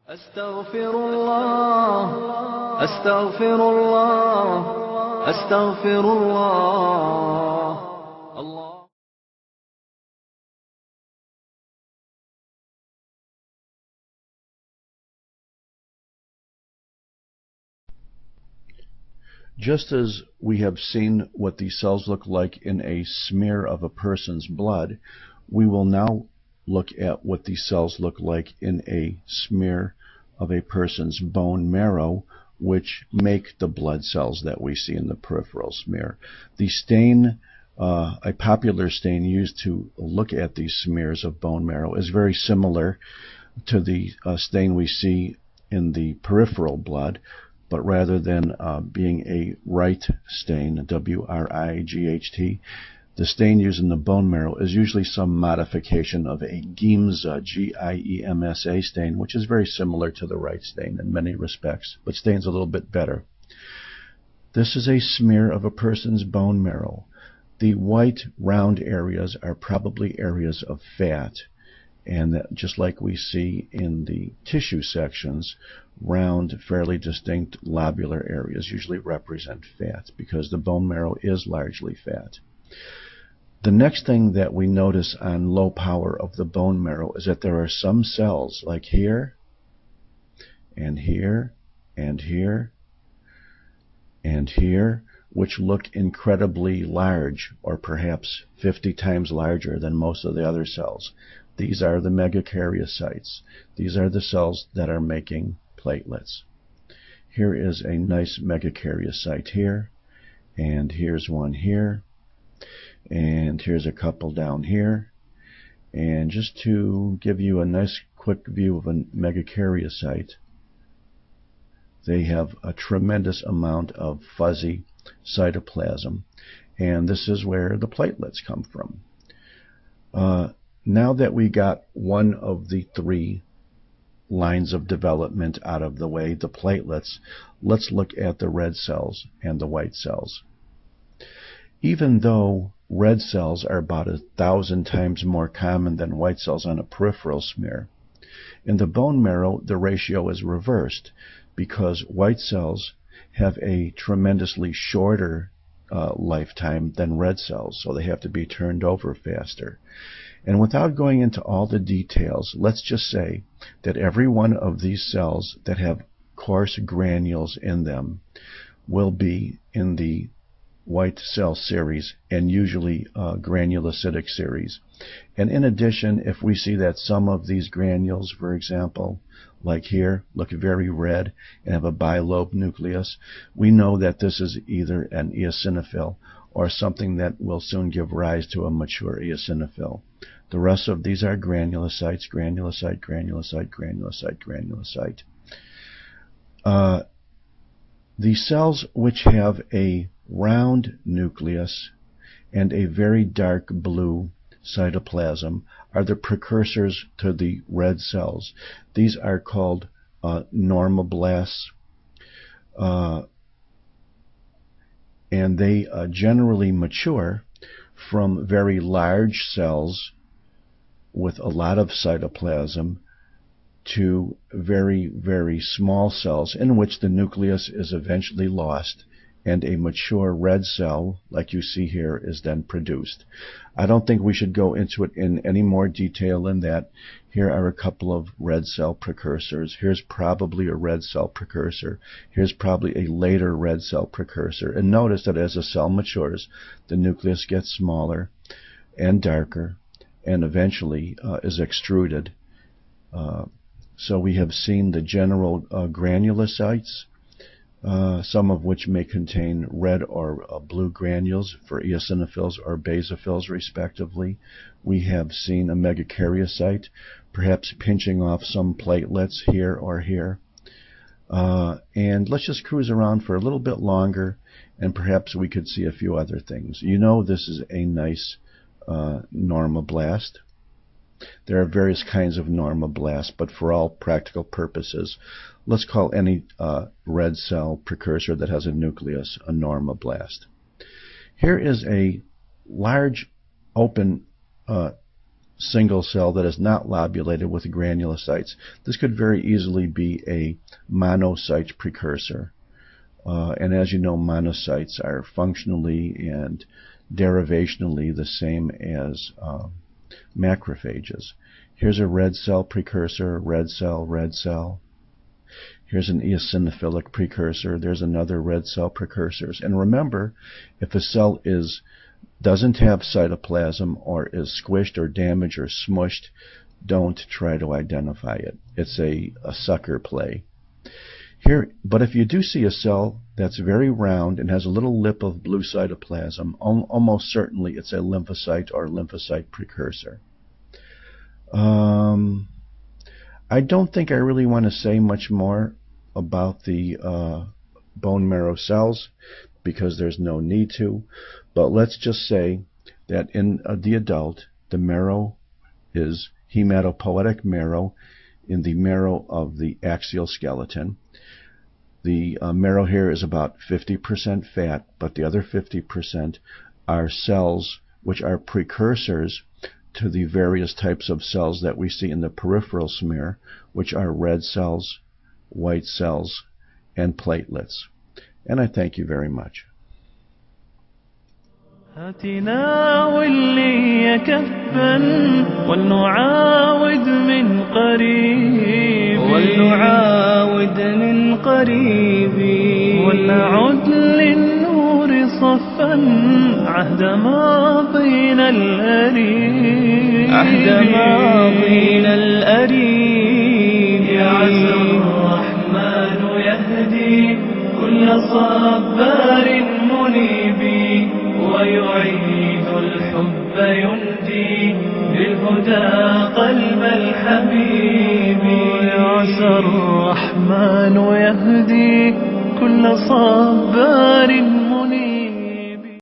أستغفر الله أستغفر الله أستغفر الله الله. Just as we have seen what these cells look like in a smear of a person's blood, we will now look at what these cells look like in a smear of a person's bone marrow, which make the blood cells that we see in the peripheral smear. The stain, a popular stain used to look at these smears of bone marrow, is very similar to the stain we see in the peripheral blood, but rather than being a right stain, W-R-I-G-H-T, the stain used in the bone marrow is usually some modification of a Giemsa, G-I-E-M-S-A stain, which is very similar to the right stain in many respects, but stains a little bit better. This is a smear of a person's bone marrow. The white round areas are probably areas of fat, and that, just like we see in the tissue sections, round, fairly distinct lobular areas usually represent fat because the bone marrow is largely fat. The next thing that we notice on low power of the bone marrow is that there are some cells, like here, and here, and here, and here, which look incredibly large, or perhaps 50 times larger than most of the other cells. These are the megakaryocytes. These are the cells that are making platelets. Here is a nice megakaryocyte here, and here's one here, and here's a couple down here. And just to give you a nice quick view of a megakaryocyte, they have a tremendous amount of fuzzy cytoplasm, and this is where the platelets come from. Now that we got one of the three lines of development out of the way, the platelets, let's look at the red cells and the white cells. Even though red cells are about 1,000 times more common than white cells on a peripheral smear, in the bone marrow the ratio is reversed because white cells have a tremendously shorter lifetime than red cells, so they have to be turned over faster. And without going into all the details, let's just say that every one of these cells that have coarse granules in them will be in the white cell series, and usually granulocytic series. And in addition, if we see that some of these granules, for example, like here, look very red and have a bilobe nucleus, we know that this is either an eosinophil or something that will soon give rise to a mature eosinophil. The rest of these are granulocytes, granulocyte, granulocyte, granulocyte, granulocyte. The cells which have a round nucleus and a very dark blue cytoplasm are the precursors to the red cells. These are called normoblasts, and they generally mature from very large cells with a lot of cytoplasm to very, very small cells in which the nucleus is eventually lost, and a mature red cell, like you see here, is then produced. I don't think we should go into it in any more detail than that. Here are a couple of red cell precursors. Here's probably a red cell precursor. Here's probably a later red cell precursor. And notice that as a cell matures, the nucleus gets smaller and darker, and eventually is extruded. So we have seen the general granulocytes, some of which may contain red or blue granules for eosinophils or basophils respectively. We have seen a megakaryocyte, perhaps pinching off some platelets here or here. And let's just cruise around for a little bit longer, and perhaps we could see a few other things. You know, this is a nice normoblast. There are various kinds of normoblasts, but for all practical purposes, let's call any red cell precursor that has a nucleus a normoblast. Here is a large open single cell that is not lobulated with granulocytes. This could very easily be a monocyte precursor. And as you know, monocytes are functionally and derivationally the same as macrophages. Here's a red cell precursor, red cell, red cell. Here's an eosinophilic precursor. There's another red cell precursors. And remember, if a cell doesn't have cytoplasm or is squished or damaged or smushed, don't try to identify it. It's a sucker play. Here, but if you do see a cell that's very round and has a little lip of blue cytoplasm, almost certainly it's a lymphocyte or lymphocyte precursor. I don't think I really want to say much more about the bone marrow cells because there's no need to, but let's just say that in the adult, the marrow is hematopoietic marrow in the marrow of the axial skeleton. The marrow here is about 50% fat, but the other 50% are cells which are precursors to the various types of cells that we see in the peripheral smear, which are red cells, white cells, and platelets. And I thank you very much. هاتنا واللي كفا ولنعاود من قريب ولنعد للنور صفا عهد ماضينا الأريب يا عسى الرحمن يهدي كل صبار منيب ويعيد الحب يندي بالهدى قلب الحبيب يا عسى الرحمن يهدي كل صبار